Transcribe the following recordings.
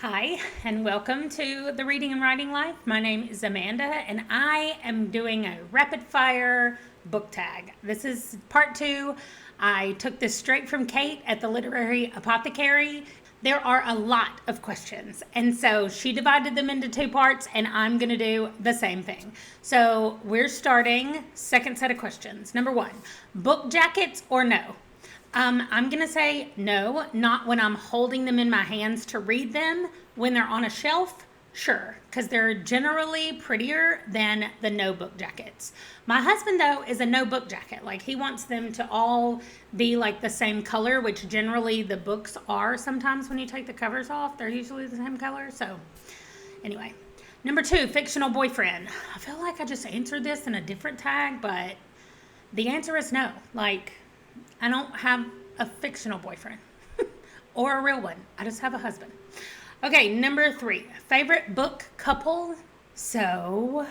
Hi, and welcome to the Reading and Writing Life. My name is Amanda, and I am doing a rapid fire book tag. This is part 2. I took this straight from Kate at the Literary Apothecary. There are a lot of questions, and so she divided them into 2 parts, and I'm going to do the same thing. So we're starting second set of questions. Number 1, book jackets or no? I'm going to say no, not when I'm holding them in my hands to read them. When they're on a shelf, sure, because they're generally prettier than the no book jackets. My husband, though, is a no book jacket. Like, he wants them to all be like the same color, which generally the books are sometimes when you take the covers off. They're usually the same color. So, anyway. Number 2, fictional boyfriend. I feel like I just answered this in a different tag, but the answer is no. Like, I don't have a fictional boyfriend or a real one. I just have a husband. Okay, number 3, favorite book couple. So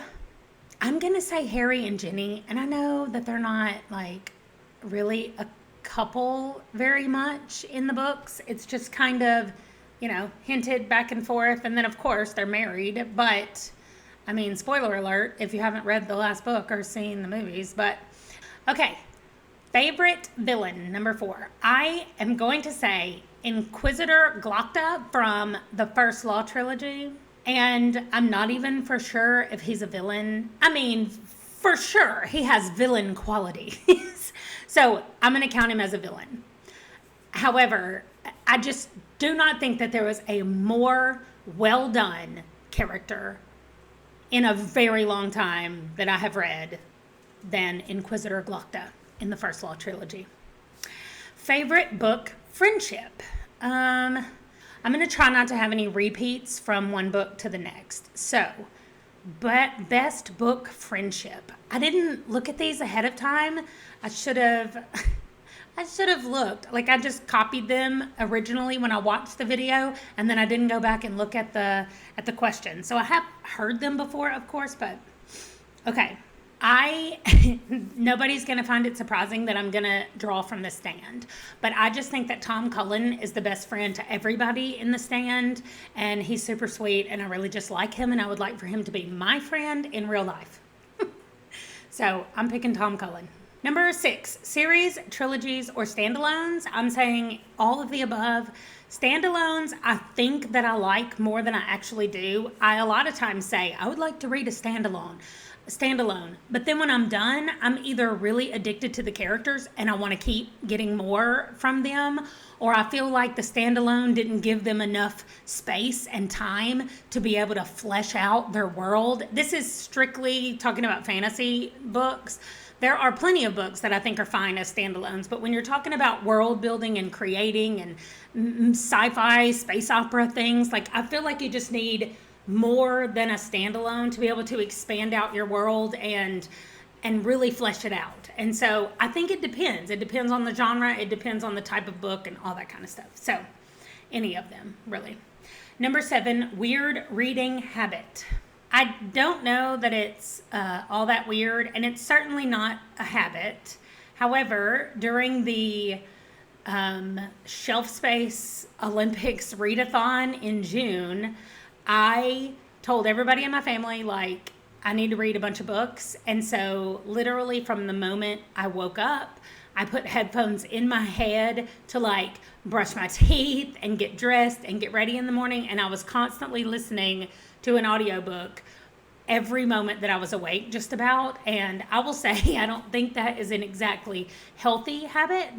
I'm going to say Harry and Ginny. And I know that they're not like really a couple very much in the books. It's just kind of, hinted back and forth. And then, of course, they're married. But, I mean, spoiler alert if you haven't read the last book or seen the movies. But, okay. Favorite villain, number 4. I am going to say Inquisitor Glocta from the first Law trilogy. And I'm not even for sure if he's a villain. I mean, for sure, he has villain qualities. So I'm going to count him as a villain. However, I just do not think that there was a more well-done character in a very long time that I have read than Inquisitor Glocta in the first Law trilogy. Favorite book, friendship. I'm going to try not to have any repeats from one book to the next. So, but best book, friendship. I didn't look at these ahead of time. I should have looked. Like, I just copied them originally when I watched the video, and then I didn't go back and look at the question. So I have heard them before, of course, but okay. Nobody's going to find it surprising that I'm going to draw from The Stand, but I just think that Tom Cullen is the best friend to everybody in The Stand, and he's super sweet, and I really just like him, and I would like for him to be my friend in real life. So I'm picking Tom Cullen. Number 6, series, trilogies, or standalones. I'm saying all of the above. Standalones, I think that I like more than I actually do. I a lot of times say, I would like to read a standalone. But then when I'm done, I'm either really addicted to the characters and I want to keep getting more from them, or I feel like the standalone didn't give them enough space and time to be able to flesh out their world. This is strictly talking about fantasy books. There are plenty of books that I think are fine as standalones, but when you're talking about world building and creating and sci-fi, space opera things, like, I feel like you just need more than a standalone to be able to expand out your world and really flesh it out. And so I think it depends. It depends on the genre. It depends on the type of book and all that kind of stuff. So any of them, really. Number 7, weird reading habit. I don't know that it's all that weird, and it's certainly not a habit. However, during the Shelf Space Olympics readathon in June, I told everybody in my family, like, I need to read a bunch of books. And so literally from the moment I woke up, I put headphones in my head to, like, brush my teeth and get dressed and get ready in the morning. And I was constantly listening to an audiobook every moment that I was awake, just about. And I will say, I don't think that is an exactly healthy habit.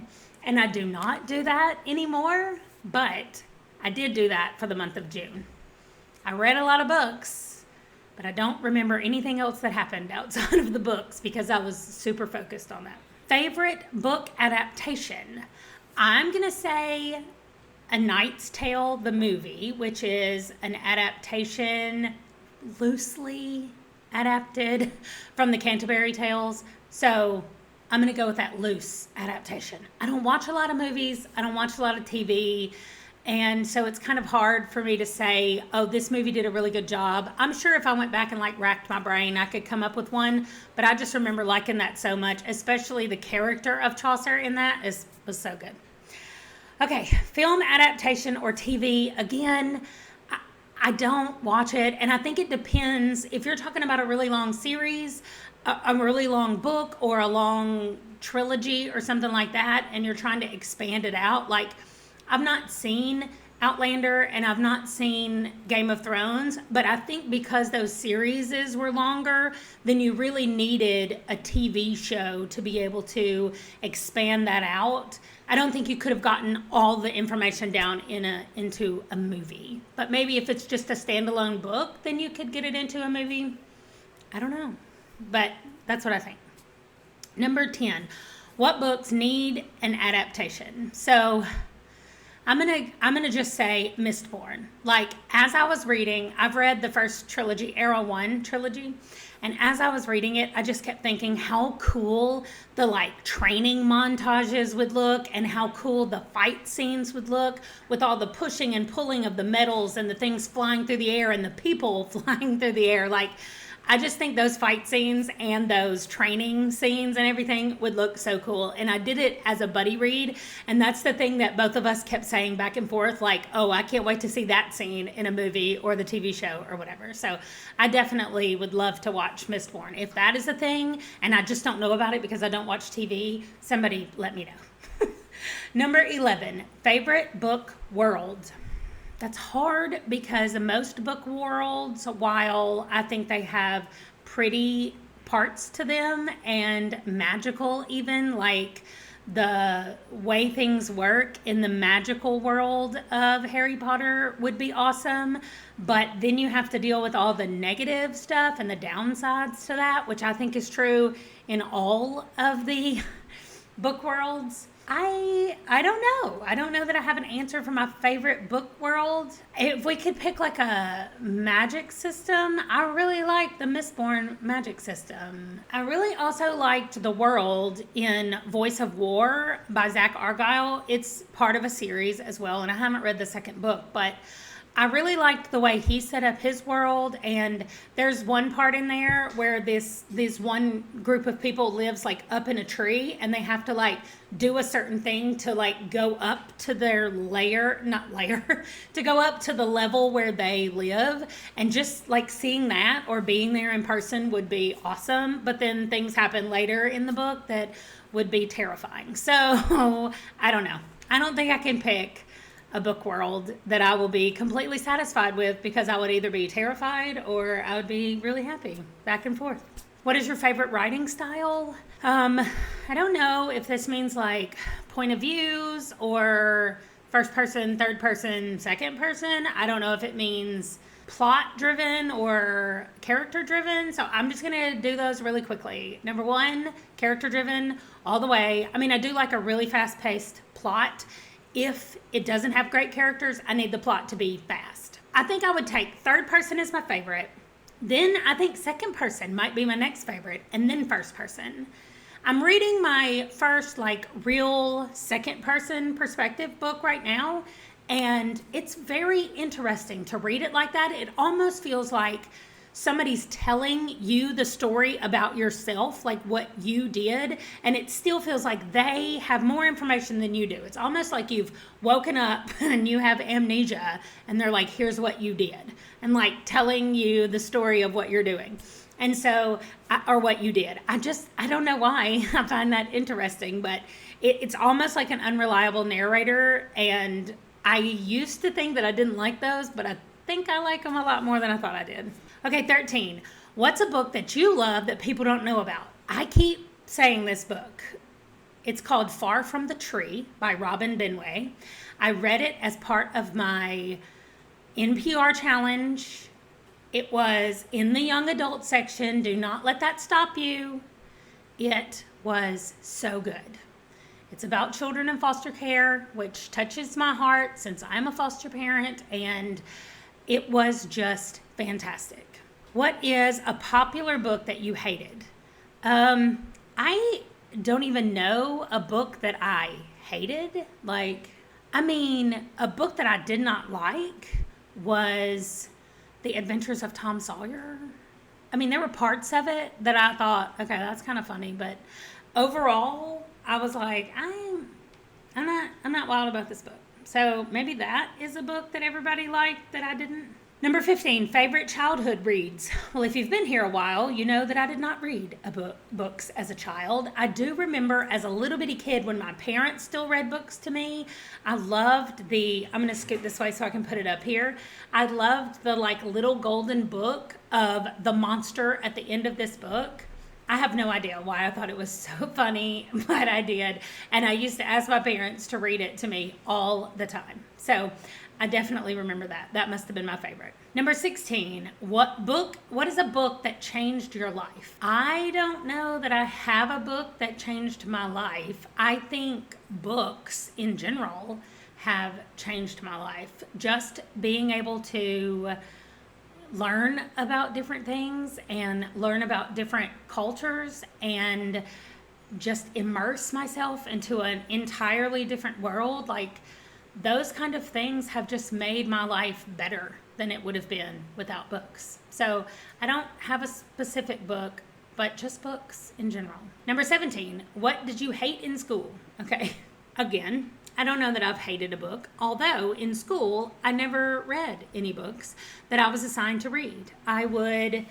And I do not do that anymore. But I did do that for the month of June. I read a lot of books, but I don't remember anything else that happened outside of the books because I was super focused on that. Favorite book adaptation? I'm going to say A Knight's Tale, the movie, which is an adaptation loosely adapted from the Canterbury Tales. So I'm going to go with that loose adaptation. I don't watch a lot of movies. I don't watch a lot of TV. And so it's kind of hard for me to say, oh, this movie did a really good job. I'm sure if I went back and racked my brain, I could come up with one. But I just remember liking that so much, especially the character of Chaucer in that was so good. Okay, film adaptation or TV. Again, I don't watch it, and I think it depends. If you're talking about a really long series, a really long book, or a long trilogy or something like that, and you're trying to expand it out, like I've not seen Outlander and I've not seen Game of Thrones, but I think because those series were longer, then you really needed a TV show to be able to expand that out. I don't think you could have gotten all the information down into a movie. But maybe if it's just a standalone book, then you could get it into a movie. I don't know. But that's what I think. Number 10. What books need an adaptation? So I'm gonna just say Mistborn. Like, as I was reading, I've read the first trilogy, Era 1 trilogy, and as I was reading it, I just kept thinking how cool the like training montages would look, and how cool the fight scenes would look, with all the pushing and pulling of the metals and the things flying through the air and the people flying through the air. Like, I just think those fight scenes and those training scenes and everything would look so cool. And I did it as a buddy read. And that's the thing that both of us kept saying back and forth, like, oh, I can't wait to see that scene in a movie or the TV show or whatever. So I definitely would love to watch Mistborn. If that is a thing, and I just don't know about it because I don't watch TV, somebody let me know. Number 11, favorite book world. That's hard because most book worlds, while I think they have pretty parts to them and magical even, like the way things work in the magical world of Harry Potter would be awesome. But then you have to deal with all the negative stuff and the downsides to that, which I think is true in all of the book worlds. I don't know. I don't know that I have an answer for my favorite book world. If we could pick like a magic system, I really like the Mistborn magic system. I really also liked the world in Voice of War by Zach Argyle. It's part of a series as well, and I haven't read the second book, but I really liked the way he set up his world. And there's one part in there where this one group of people lives like up in a tree, and they have to like do a certain thing to like go up to their to go up to the level where they live. And just like seeing that or being there in person would be awesome. But then things happen later in the book that would be terrifying. So I don't know. I don't think I can pick a book world that I will be completely satisfied with, because I would either be terrified or I would be really happy. Back and forth. What is your favorite writing style? I don't know if this means like point of views or first person, third person, second person. I don't know if it means plot driven or character driven. So I'm just going to do those really quickly. Number 1, character driven all the way. I mean, I do like a really fast paced plot. If it doesn't have great characters, I need the plot to be fast. I think I would take third person as my favorite. Then I think second person might be my next favorite, and then first person. I'm reading my first like real second person perspective book right now, and it's very interesting to read it like that. It almost feels like somebody's telling you the story about yourself, like what you did, and it still feels like they have more information than you do. It's almost like you've woken up and you have amnesia, and they're like, here's what you did, and like telling you the story of what you're doing. And so, or what you did. I don't know why I find that interesting, but it's almost like an unreliable narrator, and I used to think that I didn't like those, but I think I like them a lot more than I thought I did. Okay, 13. What's a book that you love that people don't know about? I keep saying this book. It's called Far From the Tree by Robin Benway. I read it as part of my NPR challenge. It was in the young adult section. Do not let that stop you. It was so good. It's about children in foster care, which touches my heart since I'm a foster parent, and it was just fantastic. What is a popular book that you hated? I don't even know a book that I hated. A book that I did not like was The Adventures of Tom Sawyer. I mean, there were parts of it that I thought, okay, that's kind of funny, but overall, I was like, I'm not wild about this book. So maybe that is a book that everybody liked that I didn't. Number 15, favorite childhood reads. Well, if you've been here a while, you know that I did not read books as a child. I do remember as a little bitty kid when my parents still read books to me. I loved I'm going to scoot this way so I can put it up here. I loved the little golden book of the monster at the end of this book. I have no idea why I thought it was so funny, but I did. And I used to ask my parents to read it to me all the time. So I definitely remember that. That must have been my favorite. Number 16, what is a book that changed your life? I don't know that I have a book that changed my life. I think books in general have changed my life. Just being able to learn about different things and learn about different cultures and just immerse myself into an entirely different world. Those kind of things have just made my life better than it would have been without books. So I don't have a specific book, but just books in general. Number 17, what did you hate in school? Okay, again, I don't know that I've hated a book, although in school I never read any books that I was assigned to read. I would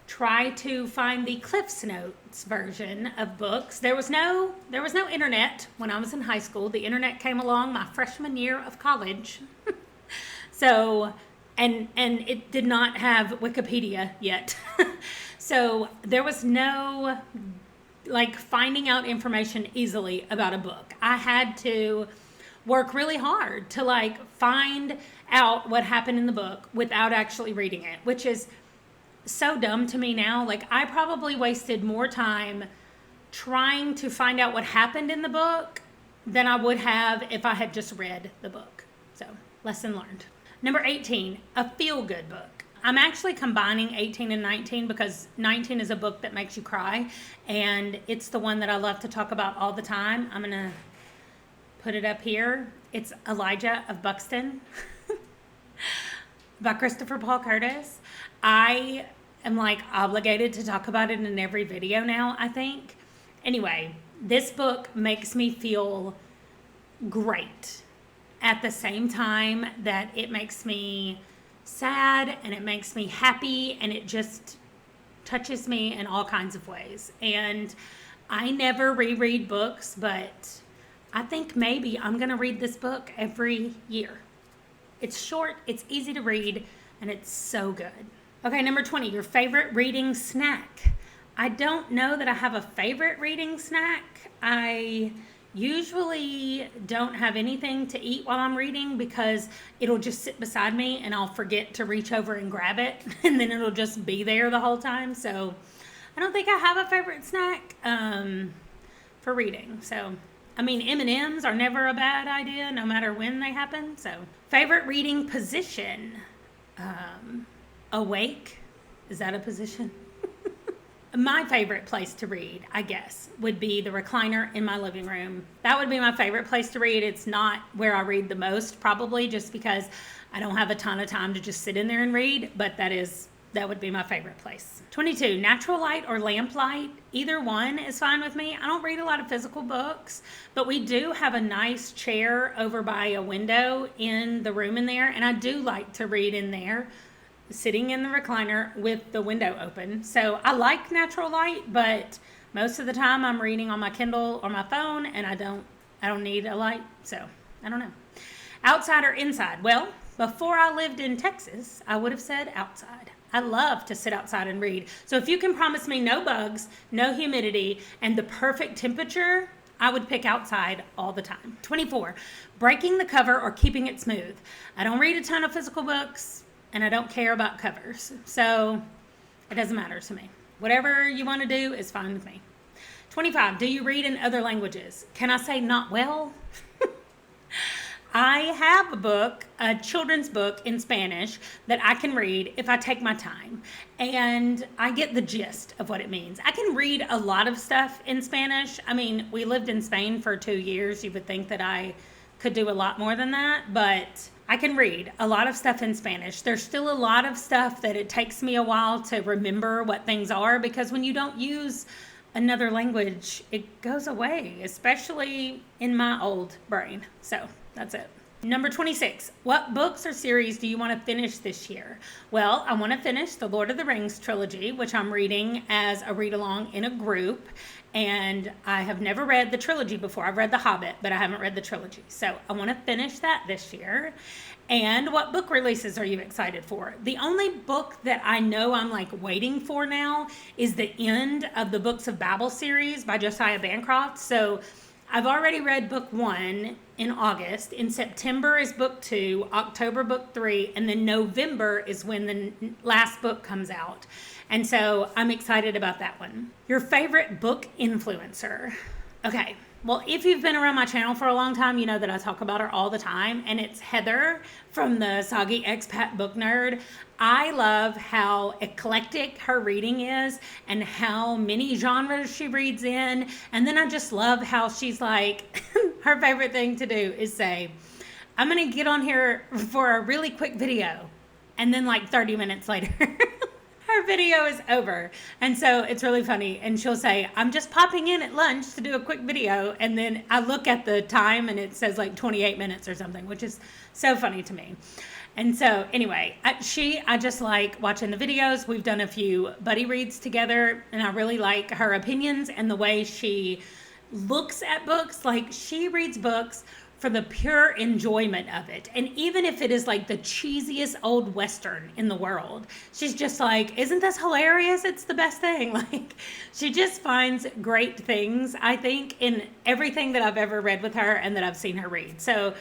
try to find the Cliff's Notes version of books. There was no internet when I was in high school. The internet came along my freshman year of college. So, and it did not have Wikipedia yet. So there was no finding out information easily about a book. I had to work really hard to find out what happened in the book without actually reading it, which is so dumb to me now. I probably wasted more time trying to find out what happened in the book than I would have if I had just read the book. So, lesson learned. Number 18, a feel-good book. I'm actually combining 18 and 19 because 19 is a book that makes you cry, and it's the one that I love to talk about all the time. I'm going to put it up here. It's Elijah of Buxton by Christopher Paul Curtis. I am obligated to talk about it in every video now, I think. Anyway, this book makes me feel great at the same time that it makes me sad and it makes me happy, and it just touches me in all kinds of ways. And I never reread books, but I think maybe I'm going to read this book every year. It's short, it's easy to read, and it's so good. Okay, number 20, your favorite reading snack. I don't know that I have a favorite reading snack. I usually don't have anything to eat while I'm reading because it'll just sit beside me and I'll forget to reach over and grab it, and then it'll just be there the whole time. So I don't think I have a favorite snack for reading. So M&Ms are never a bad idea, no matter when they happen. So, favorite reading position? Awake? Is that a position? My favorite place to read, I guess, would be the recliner in my living room. That would be my favorite place to read. It's not where I read the most, probably, just because I don't have a ton of time to just sit in there and read, but that would be my favorite place. 22, natural light or lamp light. Either one is fine with me. I don't read a lot of physical books, but we do have a nice chair over by a window in the room in there, and I do like to read in there, sitting in the recliner with the window open. So I like natural light, but most of the time I'm reading on my Kindle or my phone, and I don't need a light, so I don't know. Outside or inside? Well, before I lived in Texas, I would have said outside. I love to sit outside and read. So if you can promise me no bugs, no humidity, and the perfect temperature, I would pick outside all the time. 24, breaking the cover or keeping it smooth. I don't read a ton of physical books, and I don't care about covers. So it doesn't matter to me. Whatever you want to do is fine with me. 25, do you read in other languages? Can I say not well? I have a children's book in Spanish that I can read if I take my time, and I get the gist of what it means. I can read a lot of stuff in Spanish. We lived in Spain for 2 years. You would think that I could do a lot more than that, but I can read a lot of stuff in Spanish. There's still a lot of stuff that it takes me a while to remember what things are, because when you don't use another language, it goes away, especially in my old brain. So that's it. Number 26, what books or series do you want to finish this year? Well, I want to finish the Lord of the Rings trilogy, which I'm reading as a read-along in a group. And I have never read the trilogy before. I've read The Hobbit, but I haven't read the trilogy. So I want to finish that this year. And what book releases are you excited for? The only book that I know I'm like waiting for now is the end of the Books of Babel series by Josiah Bancroft. So I've already read book 1 in August. In September is book 2, October book 3, and then November is when the last book comes out. And so I'm excited about that one. Your favorite book influencer. Okay. Well, if you've been around my channel for a long time, you know that I talk about her all the time, and it's Heather from the Soggy Expat Book Nerd. I love how eclectic her reading is and how many genres she reads in. And then I just love how she's like, her favorite thing to do is say, I'm going to get on here for a really quick video. And then like 30 minutes later, her video is over. And so it's really funny. And she'll say, I'm just popping in at lunch to do a quick video. And then I look at the time and it says like 28 minutes or something, which is so funny to me. And so anyway, I just like watching the videos. We've done a few buddy reads together, and I really like her opinions and the way she looks at books. Like, she reads books for the pure enjoyment of it. And even if it is like the cheesiest old Western in the world, she's just like, isn't this hilarious? It's the best thing. Like, she just finds great things, I think, in everything that I've ever read with her and that I've seen her read. So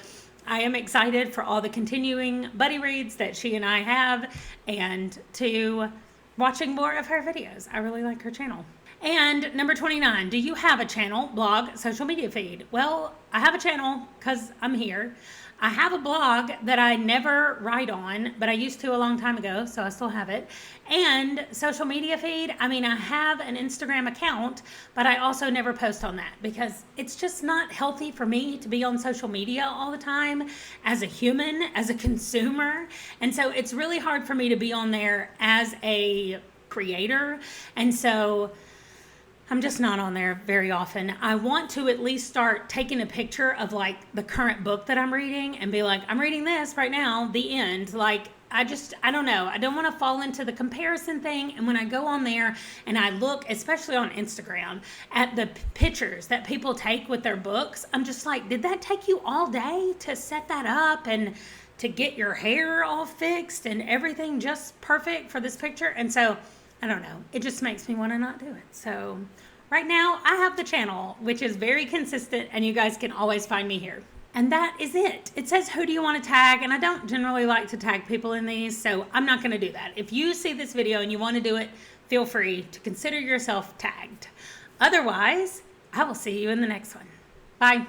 I am excited for all the continuing buddy reads that she and I have, and to watching more of her videos. I really like her channel. And number 29, do you have a channel, blog, social media feed? Well, I have a channel because I'm here. I have a blog that I never write on, but I used to a long time ago, so I still have it. And social media feed, I mean, I have an Instagram account, but I also never post on that because it's just not healthy for me to be on social media all the time as a human, as a consumer. And so it's really hard for me to be on there as a creator. And so I'm just not on there very often. I want to at least start taking a picture of like the current book that I'm reading and be like, I'm reading this right now, the end. Like, I don't know. I don't want to fall into the comparison thing. And when I go on there and I look, especially on Instagram, at the pictures that people take with their books, I'm just like, did that take you all day to set that up and to get your hair all fixed and everything just perfect for this picture? And so I don't know. It just makes me want to not do it. So right now I have the channel, which is very consistent, and you guys can always find me here. And that is it. It says, who do you want to tag? And I don't generally like to tag people in these, so I'm not going to do that. If you see this video and you want to do it, feel free to consider yourself tagged. Otherwise, I will see you in the next one. Bye.